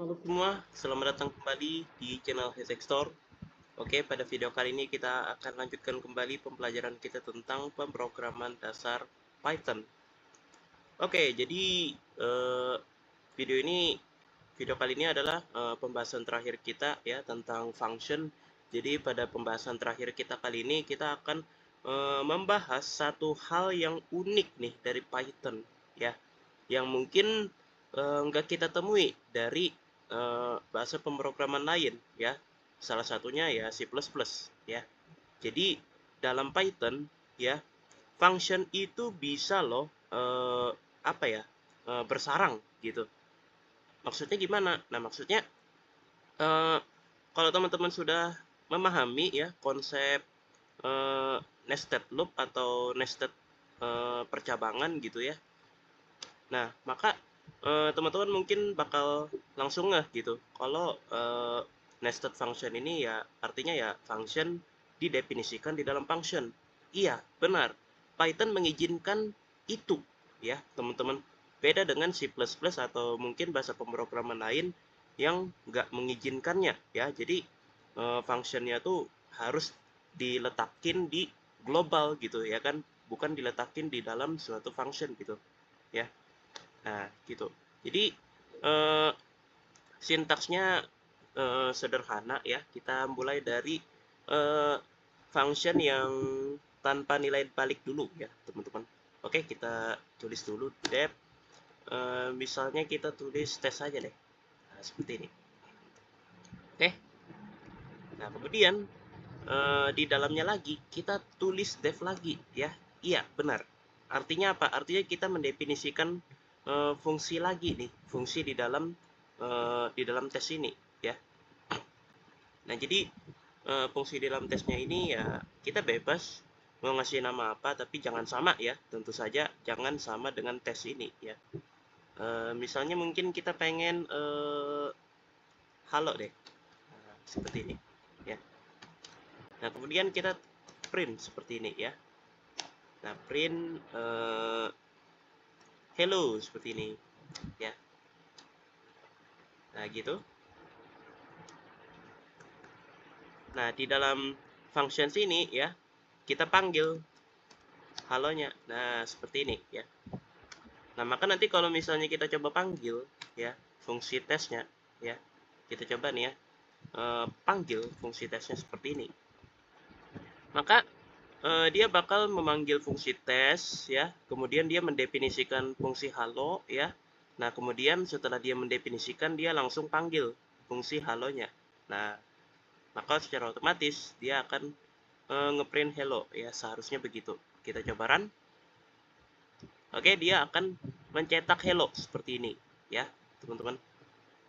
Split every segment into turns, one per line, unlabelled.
Halo semua, selamat datang kembali di channel Hesek Store. Oke, pada video kali ini kita akan lanjutkan kembali pembelajaran kita tentang pemrograman dasar Python. Oke, jadi eh, video ini, video kali ini adalah pembahasan terakhir kita ya tentang function. Jadi pada pembahasan terakhir kita kali ini kita akan membahas satu hal yang unik nih dari Python ya, yang mungkin nggak kita temui dari bahasa pemrograman lain ya. Salah satunya ya C++ ya. Jadi dalam Python ya, function itu bisa loh apa ya, bersarang gitu. Maksudnya gimana? Nah, maksudnya eh, kalau teman-teman sudah memahami ya konsep eh, nested loop atau nested percabangan gitu ya. Nah, maka teman-teman mungkin bakal langsung ngeh gitu kalau nested function ini ya artinya ya function didefinisikan di dalam function. Iya, benar. Python mengizinkan itu ya, teman-teman. Beda dengan C++ atau mungkin bahasa pemrograman lain yang nggak mengizinkannya ya. Jadi functionnya tuh harus diletakin di global gitu ya kan, bukan diletakin di dalam suatu function gitu ya. Nah, gitu. Jadi, eh, sintaksnya sederhana ya. Kita mulai dari eh, function yang tanpa nilai balik dulu ya, teman-teman. Oke, kita tulis dulu dep. Misalnya kita tulis tes aja deh. Nah, seperti ini. Oke. Nah, kemudian di dalamnya lagi kita tulis def lagi ya. Iya, benar. Artinya apa? Artinya kita mendefinisikan fungsi lagi nih, fungsi di dalam tes ini ya. Nah, jadi fungsi di dalam tesnya ini ya kita bebas mau ngasih nama apa, tapi jangan sama ya. Tentu saja jangan sama dengan tes ini ya. Misalnya mungkin kita pengen halo deh. Nah, seperti ini ya. Nah, kemudian kita print seperti ini ya. Nah, print hello seperti ini ya. Nah, gitu. Nah, di dalam function sini ya, kita panggil halonya. Nah, seperti ini ya. Nah, maka nanti kalau misalnya kita coba panggil ya fungsi tesnya ya. Kita coba nih ya, panggil fungsi tesnya seperti ini. Maka dia bakal memanggil fungsi tes ya, kemudian dia mendefinisikan fungsi halo ya. Nah, kemudian setelah dia mendefinisikan, dia langsung panggil fungsi halonya. Nah, maka secara otomatis dia akan ngeprint hello ya, seharusnya begitu. Kita coba run. Oke, dia akan mencetak hello seperti ini ya, teman-teman.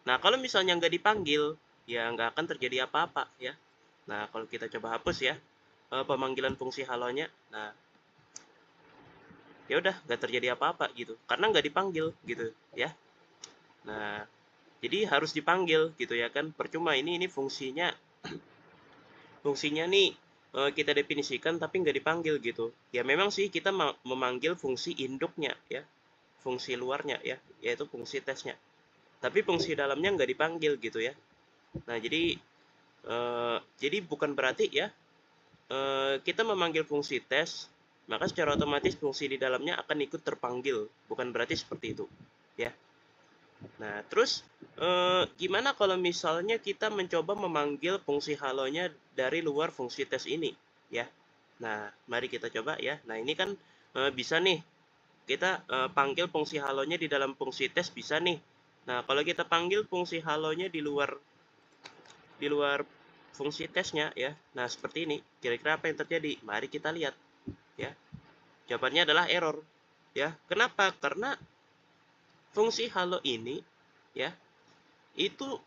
Nah, kalau misalnya nggak dipanggil, ya nggak akan terjadi apa-apa ya. Nah, kalau kita coba hapus ya pemanggilan fungsi halonya, nah ya udah nggak terjadi apa-apa gitu, karena nggak dipanggil gitu ya. Nah, jadi harus dipanggil gitu ya kan. Percuma ini fungsinya nih kita definisikan tapi nggak dipanggil gitu. Ya memang sih kita memanggil fungsi induknya ya, fungsi luarnya ya, yaitu fungsi tesnya. Tapi fungsi dalamnya nggak dipanggil gitu ya. Nah, jadi bukan berarti ya kita memanggil fungsi tes, maka secara otomatis fungsi di dalamnya akan ikut terpanggil. Bukan berarti seperti itu ya. Nah, terus gimana kalau misalnya kita mencoba memanggil fungsi halonya dari luar fungsi tes ini ya. Nah, mari kita coba ya. Nah, ini kan bisa nih kita panggil fungsi halonya di dalam fungsi tes, bisa nih. Nah, kalau kita panggil fungsi halonya di luar fungsi tesnya ya. Nah, seperti ini. Kira-kira apa yang terjadi? Mari kita lihat ya. Jawabannya adalah error ya. Kenapa? Karena fungsi halo ini ya, itu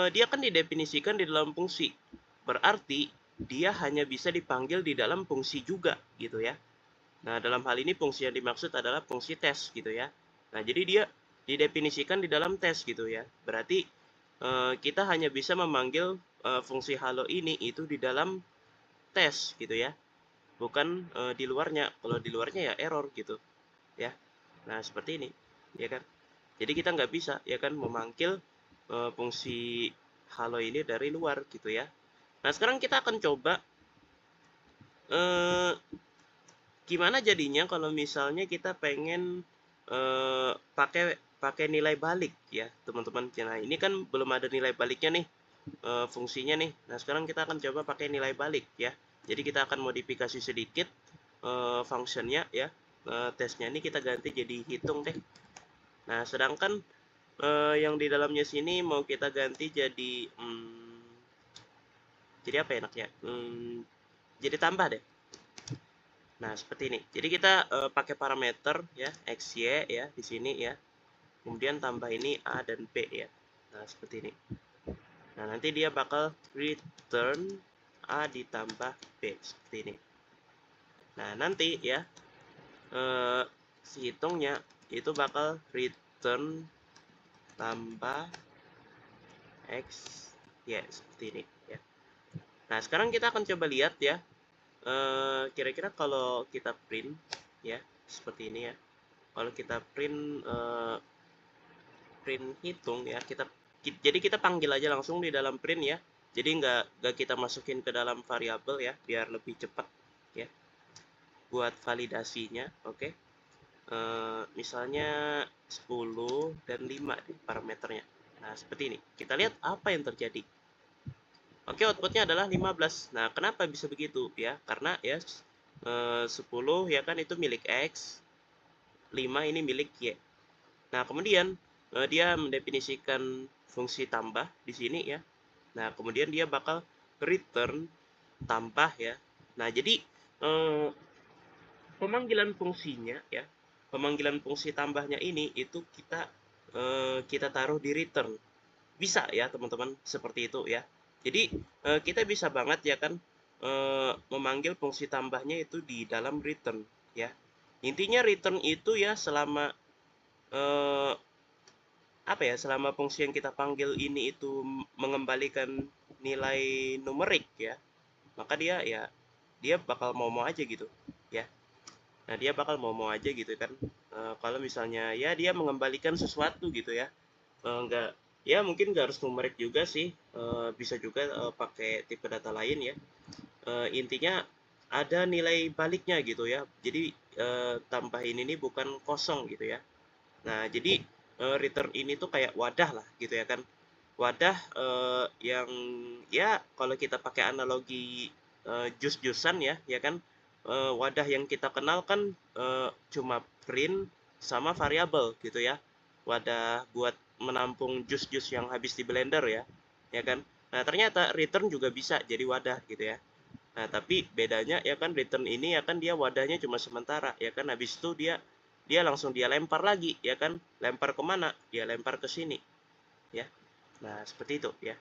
dia kan didefinisikan di dalam fungsi. Berarti dia hanya bisa dipanggil di dalam fungsi juga gitu ya. Nah, dalam hal ini fungsi yang dimaksud adalah fungsi tes gitu ya. Nah, jadi dia didefinisikan di dalam tes gitu ya. Berarti kita hanya bisa memanggil fungsi halo ini itu di dalam tes gitu ya. Bukan di luarnya. Kalau di luarnya ya error gitu ya. Nah, seperti ini ya kan. Jadi kita nggak bisa ya kan memanggil fungsi halo ini dari luar gitu ya. Nah, sekarang kita akan coba eh, gimana jadinya kalau misalnya kita pengen pakai pakai nilai balik ya, teman-teman. Nah, ini kan belum ada nilai baliknya nih, fungsinya nih. Nah, sekarang kita akan coba pakai nilai balik ya. Jadi kita akan modifikasi sedikit functionnya ya. Tesnya ini kita ganti jadi hitung deh. Nah, sedangkan yang di dalamnya sini mau kita ganti jadi apa enaknya? Jadi tambah deh. Nah, seperti ini. Jadi kita pakai parameter ya, x, y ya di sini ya. Kemudian tambah ini a dan b ya. Nah, seperti ini. Nah, nanti dia bakal return a ditambah b seperti ini. Nah, nanti ya si hitungnya itu bakal return tambah x ya seperti ini ya. Nah, sekarang kita akan coba lihat ya. Kira-kira kalau kita print ya seperti ini ya. Kalau kita print hitung ya, jadi kita panggil aja langsung di dalam print ya. Jadi nggak kita masukin ke dalam variabel ya, biar lebih cepat ya buat validasinya. Oke. Misalnya 10 dan 5 nih parameternya. Nah, seperti ini. Kita lihat apa yang terjadi. Oke, outputnya adalah 15. Nah, kenapa bisa begitu ya? Karena ya 10 ya kan itu milik X, 5 ini milik Y. Nah, kemudian dia mendefinisikan fungsi tambah di sini ya. Nah, kemudian dia bakal return tambah ya. Nah, jadi pemanggilan fungsinya ya, pemanggilan fungsi tambahnya ini itu kita taruh di return. Bisa ya, teman-teman, seperti itu ya. Jadi kita bisa banget ya kan memanggil fungsi tambahnya itu di dalam return ya. Intinya return itu ya selama apa ya, selama fungsi yang kita panggil ini itu mengembalikan nilai numerik ya, maka dia bakal mau aja gitu ya. Nah, dia bakal mau aja gitu kan. Kalau misalnya ya dia mengembalikan sesuatu gitu ya. Enggak, ya mungkin nggak harus numerik juga sih. Bisa juga pakai tipe data lain ya. Intinya ada nilai baliknya gitu ya. Jadi tambahin ini bukan kosong gitu ya. Nah, jadi return ini tuh kayak wadah lah gitu ya kan. Wadah yang ya kalau kita pakai analogi jus-jusan ya kan, wadah yang kita kenal kan cuma print sama variabel gitu ya. Wadah buat menampung jus-jus yang habis di blender ya kan. Nah, ternyata return juga bisa jadi wadah gitu ya. Nah, tapi bedanya ya kan return ini ya kan dia wadahnya cuma sementara ya kan, habis itu dia dia langsung dia lempar lagi ya kan. Lempar kemana? Dia lempar ke sini ya. Nah, seperti itu ya.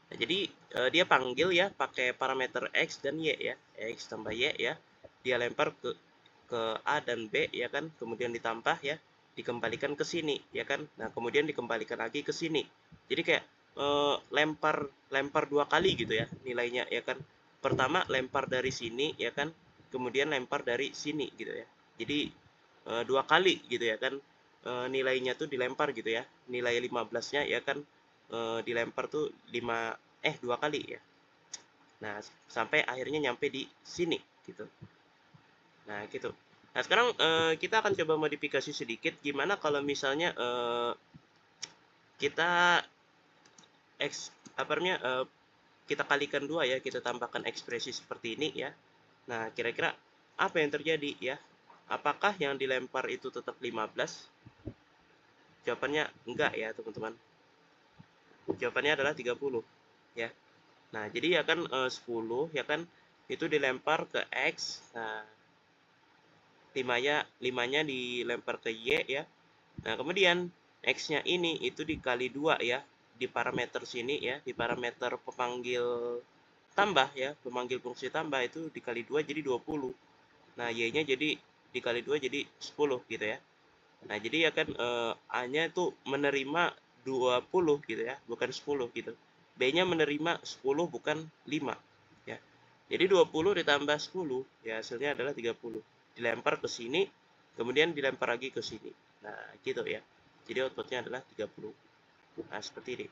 Nah, jadi dia panggil ya pakai parameter x dan y ya. X tambah y ya. Dia lempar ke a dan b ya kan, kemudian ditambah ya, dikembalikan ke sini ya kan. Nah, kemudian dikembalikan lagi ke sini. Jadi kayak lempar dua kali gitu ya nilainya ya kan. Pertama lempar dari sini ya kan, kemudian lempar dari sini gitu ya. Jadi dua kali gitu ya kan, nilainya tuh dilempar gitu ya. Nilai 15-nya ya kan dilempar tuh dua kali ya. Nah, sampai akhirnya nyampe di sini gitu. Nah, gitu. Nah, sekarang kita akan coba modifikasi sedikit. Gimana kalau misalnya kita kita kalikan dua ya, kita tambahkan ekspresi seperti ini ya. Nah, kira-kira apa yang terjadi ya? Apakah yang dilempar itu tetap 15? Jawabannya enggak ya, teman-teman. Jawabannya adalah 30 ya. Nah, jadi ya kan 10 ya kan itu dilempar ke X. Nah, 5-nya dilempar ke Y ya. Nah, kemudian X-nya ini itu dikali 2 ya. Di parameter sini ya, di parameter pemanggil tambah ya, pemanggil fungsi tambah itu dikali 2 jadi 20. Nah, Y-nya jadi dikali 2 jadi 10 gitu ya. Nah, jadi ya kan A-nya itu menerima 20 gitu ya, bukan 10 gitu. B-nya menerima 10 bukan 5 ya. Jadi 20 ditambah 10 ya hasilnya adalah 30. Dilempar ke sini, kemudian dilempar lagi ke sini. Nah, gitu ya. Jadi outputnya adalah 30. Nah, seperti ini.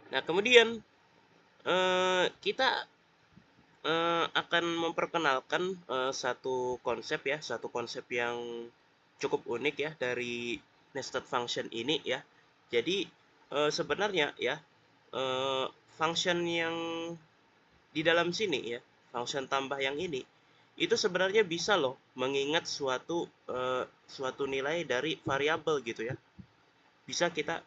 Nah, kemudian kita akan memperkenalkan satu konsep yang cukup unik ya dari nested function ini ya. Jadi sebenarnya ya eh, function yang di dalam sini ya, function tambah yang ini itu sebenarnya bisa loh mengingat suatu nilai dari variabel gitu ya. Bisa kita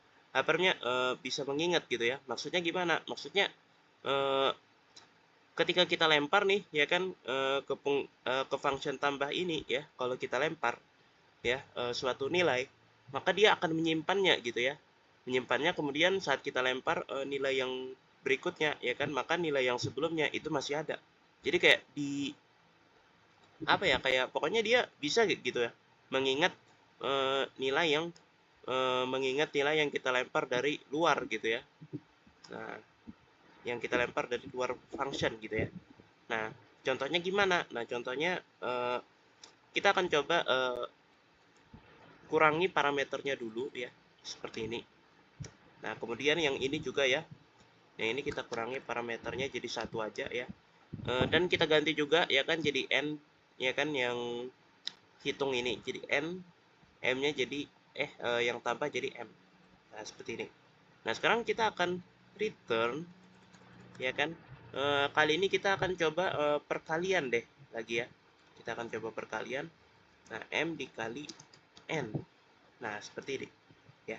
bisa mengingat gitu ya. Maksudnya gimana? Maksudnya eh, ketika kita lempar nih ya kan ke function tambah ini ya, kalau kita lempar ya suatu nilai, maka dia akan menyimpannya gitu ya, menyimpannya, kemudian saat kita lempar nilai yang berikutnya ya kan, maka nilai yang sebelumnya itu masih ada. Jadi kayak di apa ya, kayak pokoknya dia bisa gitu ya mengingat nilai yang kita lempar dari luar gitu ya. Nah, yang kita lempar dari luar function gitu ya. Nah, contohnya gimana? Nah, contohnya kita akan coba kurangi parameternya dulu ya, seperti ini. Nah, kemudian yang ini juga ya, yang ini kita kurangi parameternya jadi satu aja ya. Dan kita ganti juga ya kan jadi n ya kan, yang hitung ini jadi n, m-nya jadi yang tambah jadi m. Nah, seperti ini. Nah, sekarang kita akan return ya kan. Kali ini kita akan coba perkalian deh lagi ya. Kita akan coba perkalian. Nah, m dikali n. Nah, seperti ini ya.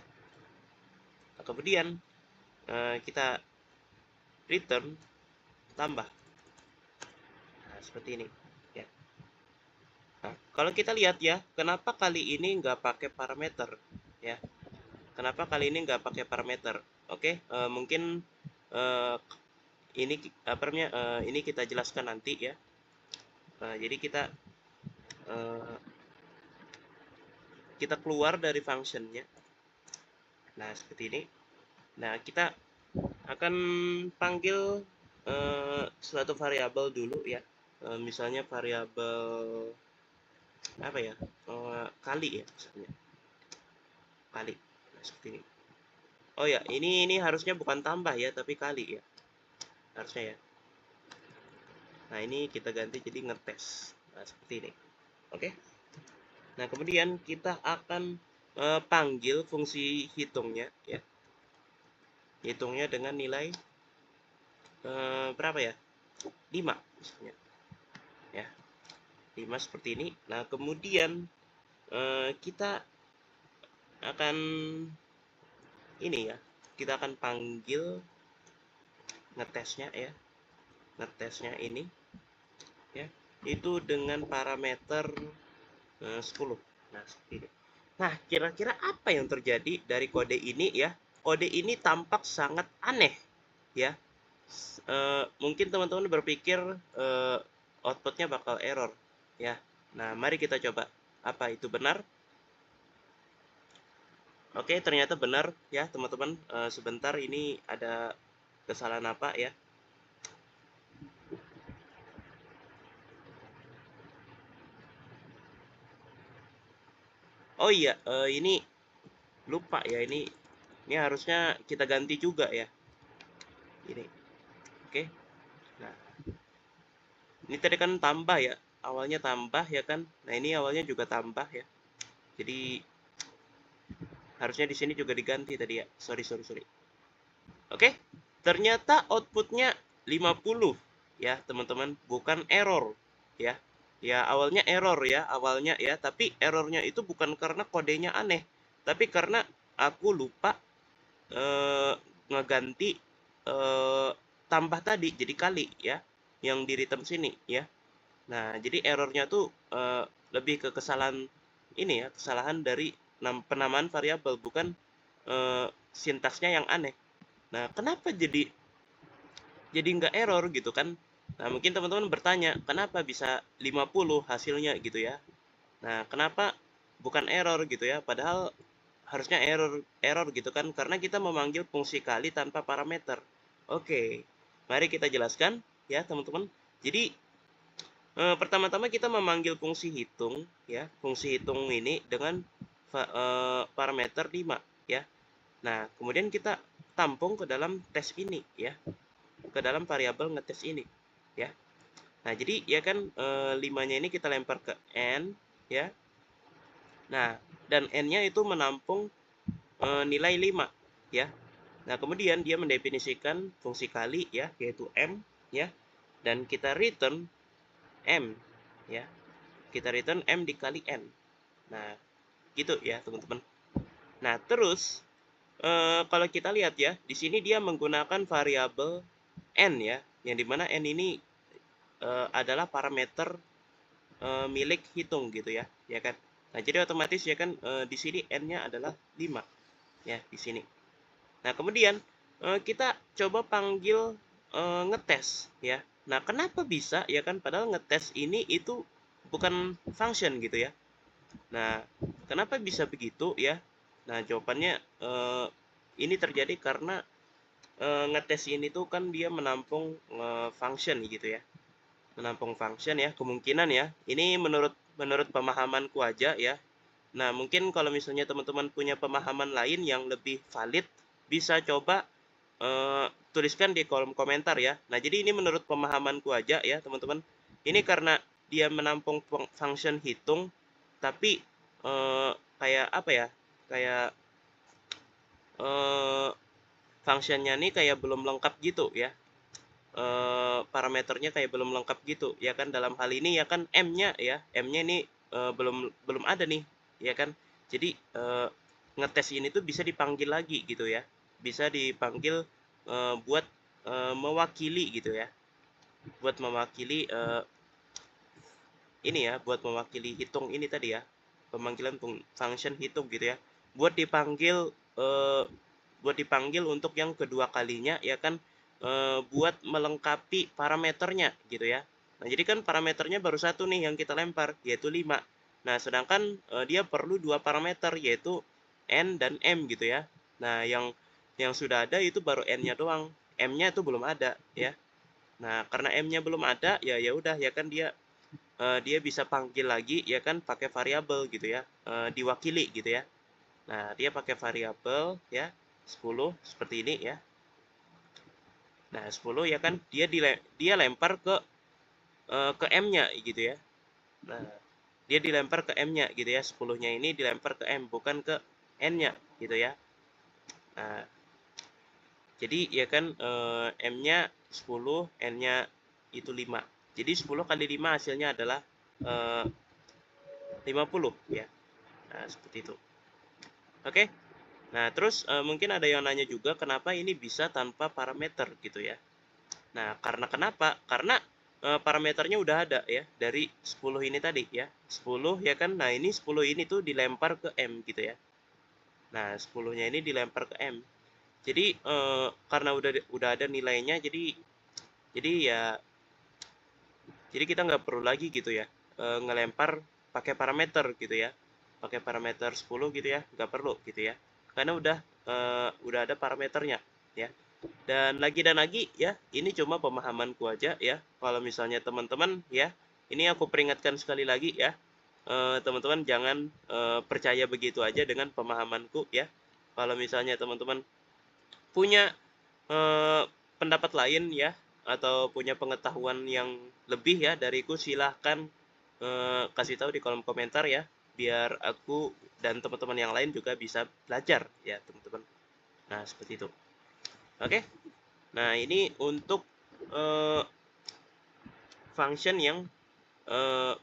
Nah, kemudian kita return tambah. Nah, seperti ini ya. Nah, kalau kita lihat ya, kenapa kali ini nggak pakai parameter ya? Kenapa kali ini nggak pakai parameter? Oke, mungkin uh, ini ini kita jelaskan nanti ya. Jadi uh, kita keluar dari functionnya. Nah, seperti ini. Nah, kita akan panggil suatu variabel dulu ya. Misalnya variabel apa ya? Kali ya, misalnya. Kali. Nah, seperti ini. Oh ya, ini harusnya bukan tambah ya, tapi kali ya. Harusnya ya. Nah, ini kita ganti jadi ngetes. Nah, seperti ini. Oke. Nah, kemudian kita akan panggil fungsi hitungnya ya. Hitungnya dengan nilai berapa ya? 5 misalnya. Ya. 5 seperti ini. Nah, kemudian kita akan ini ya. Kita akan panggil ngetesnya ya. Ngetesnya ini ya. Itu dengan parameter 10. Nah, seperti ini. Nah, kira-kira apa yang terjadi dari kode ini ya? Kode ini tampak sangat aneh ya. Mungkin teman-teman berpikir outputnya bakal error ya. Nah, mari kita coba. Apa itu benar? Oke, ternyata benar ya teman-teman. Sebentar, ini ada kesalahan apa ya? Oh iya, ini lupa ya, ini harusnya kita ganti juga ya. Ini. Oke. Nah, ini tadi kan tambah ya. Awalnya tambah ya kan. Nah, ini awalnya juga tambah ya. Jadi harusnya di sini juga diganti tadi ya. Sorry. Oke. Ternyata outputnya 50 ya, teman-teman. Bukan error ya. Ya, awalnya error ya, awalnya ya. Tapi errornya itu bukan karena kodenya aneh. Tapi karena aku lupa eh, ngeganti eh, tambah tadi jadi kali ya. Yang di return sini ya. Nah, jadi errornya tuh lebih ke kesalahan ini ya, kesalahan dari penamaan variabel, bukan sintaksnya yang aneh. Nah, kenapa jadi nggak error gitu kan? Nah, mungkin teman-teman bertanya, kenapa bisa 50 hasilnya gitu ya? Nah, kenapa bukan error gitu ya? Padahal harusnya error gitu kan, karena kita memanggil fungsi kali tanpa parameter. Oke, mari kita jelaskan ya, teman-teman. Jadi pertama-tama kita memanggil fungsi hitung ya. Fungsi hitung ini dengan parameter 5 ya. Nah, kemudian kita tampung ke dalam tes ini ya, ke dalam variabel ngetes ini ya. Nah, jadi ya kan 5-nya ini kita lempar ke n ya. Nah, dan n-nya itu menampung nilai 5 ya. Nah, kemudian dia mendefinisikan fungsi kali ya, yaitu m ya. Dan kita return m ya. Kita return m dikali n. Nah, gitu ya, teman-teman. Nah, terus kalau kita lihat ya, di sini dia menggunakan variabel n ya, yang dimana n ini adalah parameter milik hitung gitu ya, ya kan. Nah, jadi otomatis ya kan di sini n-nya adalah 5 ya di sini. Nah, kemudian kita coba panggil ngetes ya. Nah, kenapa bisa ya kan, padahal ngetes ini itu bukan function gitu ya. Nah, kenapa bisa begitu ya? Nah, jawabannya ini terjadi karena ngetes ini tuh kan dia menampung function gitu ya. Menampung function ya, kemungkinan ya. Ini menurut pemahamanku aja ya. Nah, mungkin kalau misalnya teman-teman punya pemahaman lain yang lebih valid, bisa coba tuliskan di kolom komentar ya. Nah, jadi ini menurut pemahamanku aja ya, teman-teman. Ini karena dia menampung function hitung, tapi kayak apa ya? Kayak functionnya nih kayak belum lengkap gitu ya. Parameternya kayak belum lengkap gitu ya kan, dalam hal ini ya kan m-nya ya, m-nya ini belum ada nih ya kan. Jadi ngetes ini tuh bisa dipanggil lagi gitu ya, bisa dipanggil buat mewakili gitu ya, buat mewakili ini ya, buat mewakili hitung ini tadi ya, pemanggilan function hitung gitu ya, buat dipanggil untuk yang kedua kalinya ya kan, buat melengkapi parameternya gitu ya. Nah, jadi kan parameternya baru satu nih yang kita lempar, yaitu 5. Nah, sedangkan dia perlu dua parameter, yaitu n dan m gitu ya. Nah, yang sudah ada itu baru n-nya doang, m-nya itu belum ada ya. Nah, karena m-nya belum ada ya, ya udah ya kan, dia bisa panggil lagi ya kan pakai variabel gitu ya, diwakili gitu ya. Nah, dia pakai variabel ya 10 seperti ini ya. Nah, 10 ya kan dia lempar ke m-nya gitu ya. Nah, dia dilempar ke m-nya gitu ya. 10-nya ini dilempar ke m, bukan ke n-nya gitu ya. Nah, jadi ya kan m-nya 10, n-nya itu 5. Jadi 10 kali 5 hasilnya adalah 50 ya. Nah, seperti itu. Oke. Nah, terus mungkin ada yang nanya juga kenapa ini bisa tanpa parameter gitu ya. Nah, karena kenapa? Karena parameternya udah ada ya dari 10 ini tadi ya. 10 ya kan. Nah, ini 10 ini tuh dilempar ke M gitu ya. Nah, 10-nya ini dilempar ke M. Jadi karena udah ada nilainya, jadi ya jadi kita nggak perlu lagi gitu ya ngelempar pakai parameter gitu ya. Pakai parameter 10 gitu ya, nggak perlu gitu ya. Karena udah ada parameternya ya. Dan lagi ya, ini cuma pemahamanku aja ya. Kalau misalnya teman-teman ya, ini aku peringatkan sekali lagi ya, teman-teman jangan percaya begitu aja dengan pemahamanku ya. Kalau misalnya teman-teman punya pendapat lain ya, atau punya pengetahuan yang lebih ya dariku, silahkan kasih tahu di kolom komentar ya, biar aku dan teman-teman yang lain juga bisa belajar ya, teman-teman. Nah, seperti itu. Oke. Nah, ini untuk function yang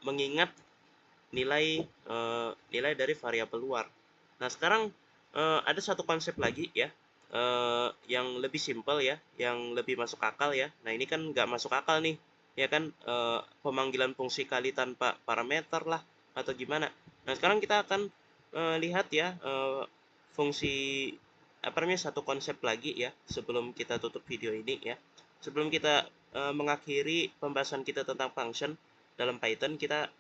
mengingat nilai dari variabel luar. Nah, sekarang ada satu konsep lagi ya, yang lebih simpel ya, yang lebih masuk akal ya. Nah, ini kan nggak masuk akal nih, ya kan, pemanggilan fungsi kali tanpa parameter lah, atau gimana. Nah, sekarang kita akan lihat ya fungsi apa namanya, satu konsep lagi ya, sebelum kita tutup video ini ya. Sebelum kita mengakhiri pembahasan kita tentang function dalam Python, kita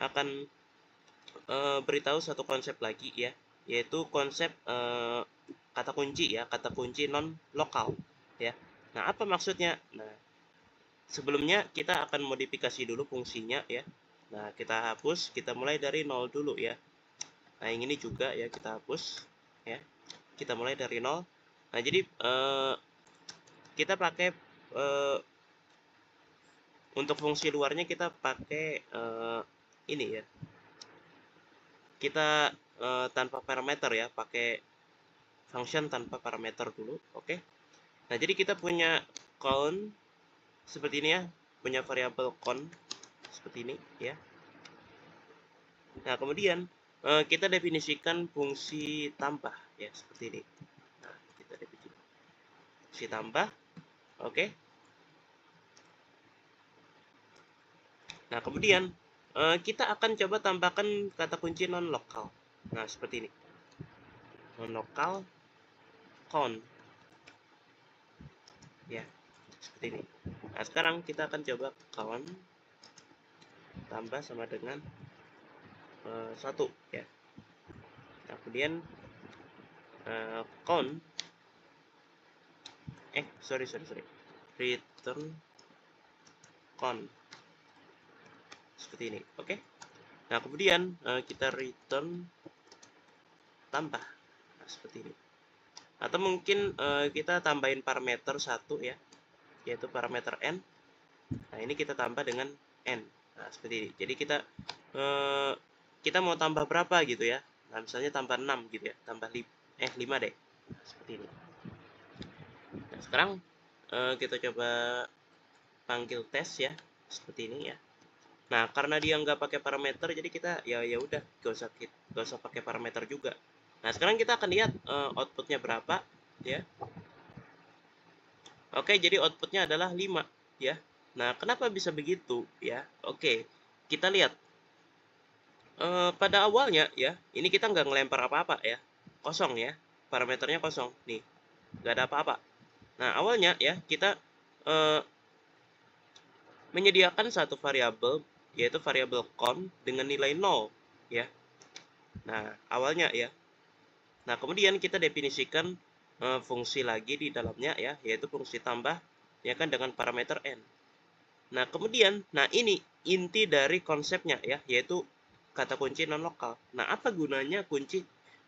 akan beritahu satu konsep lagi ya, yaitu konsep kata kunci ya, kata kunci non lokal ya. Nah, apa maksudnya? Nah, sebelumnya kita akan modifikasi dulu fungsinya ya. Nah, kita hapus, kita mulai dari 0 dulu ya. Nah, yang ini juga ya kita hapus ya. Kita mulai dari 0. Nah, jadi kita pakai untuk fungsi luarnya kita pakai ini ya. Kita tanpa parameter ya, pakai function tanpa parameter dulu, oke? Nah, jadi kita punya count seperti ini ya, punya variabel count seperti ini ya. Nah, kemudian kita definisikan fungsi tambah ya, seperti ini. Nah, kita definisikan fungsi tambah, oke? Nah, kemudian kita akan coba tambahkan kata kunci non-lokal. Nah, seperti ini. Non-lokal count. Ya, seperti ini. Nah, sekarang kita akan coba count tambah sama dengan 1 ya. Nah, kemudian count sorry return count seperti ini, oke? Nah, kemudian kita return tambah, nah, seperti ini. Atau mungkin kita tambahin parameter 1 ya, yaitu parameter n. Nah, ini kita tambah dengan n. Nah, seperti ini. Jadi kita mau tambah berapa gitu ya. Nah, misalnya tambah 6 gitu ya, tambah 5 deh. Nah, seperti ini. Nah, sekarang kita coba panggil tes ya, seperti ini ya. Nah, karena dia nggak pakai parameter, jadi kita ya udah gak usah pakai parameter juga. Nah, sekarang kita akan lihat outputnya berapa ya. Oke, jadi outputnya adalah 5 ya. Nah, kenapa bisa begitu ya? Oke, kita lihat pada awalnya ya, ini kita nggak ngelempar apa-apa ya, kosong ya, parameternya kosong nih, nggak ada apa-apa. Nah, awalnya ya kita menyediakan satu variabel, yaitu variabel count dengan nilai 0 ya. Nah, awalnya ya. Nah, kemudian kita definisikan fungsi lagi di dalamnya ya, yaitu fungsi tambah ya kan dengan parameter n. Nah, kemudian ini inti dari konsepnya ya, yaitu kata kunci non-lokal. Nah, apa gunanya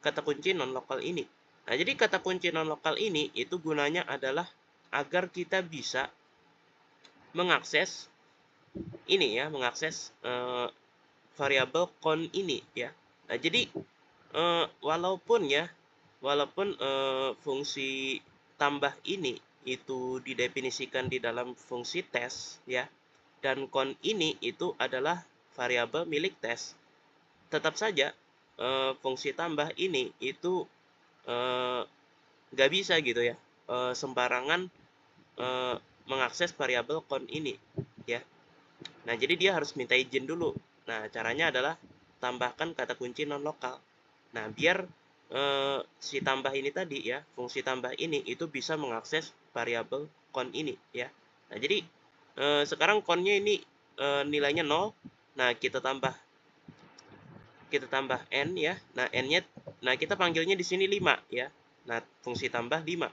kata kunci non-lokal ini? Nah, jadi kata kunci non-lokal ini itu gunanya adalah agar kita bisa mengakses ini ya, mengakses variabel count ini ya. Nah, jadi walaupun fungsi tambah ini itu didefinisikan di dalam fungsi tes ya, dan count ini itu adalah variabel milik tes, tetap saja fungsi tambah ini itu nggak bisa gitu ya sembarangan mengakses variabel count ini ya. Nah, jadi dia harus minta izin dulu. Nah, caranya adalah tambahkan kata kunci non-lokal. Nah, biar si tambah ini tadi ya, fungsi tambah ini itu bisa mengakses variabel count ini ya. Nah, jadi sekarang count-nya ini nilainya 0. Nah, kita tambah n ya. Nah, n-nya kita panggilnya di sini 5 ya. Nah, fungsi tambah 5.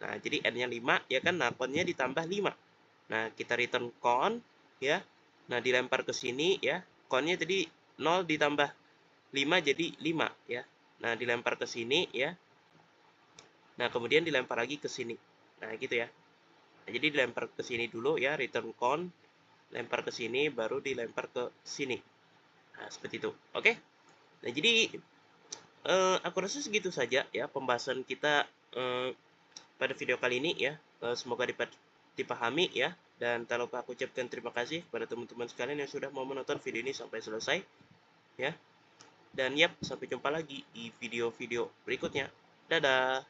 Nah, jadi n-nya 5 ya kan. Nah, count-nya ditambah 5. Nah, kita return count ya. Nah, dilempar ke sini ya. Count-nya tadi 0 ditambah 5 jadi 5 ya. Nah, dilempar ke sini ya. Nah, kemudian dilempar lagi ke sini. Nah, gitu ya. Nah, jadi dilempar ke sini dulu ya, return count, lempar ke sini, baru dilempar ke sini. Nah, seperti itu. Oke? Nah, jadi aku rasa segitu saja ya pembahasan kita pada video kali ini ya. Semoga dipahami ya. Dan tak lupa aku ucapkan terima kasih kepada teman-teman sekalian yang sudah mau menonton video ini sampai selesai ya. Dan yap, sampai jumpa lagi di video-video berikutnya. Dadah.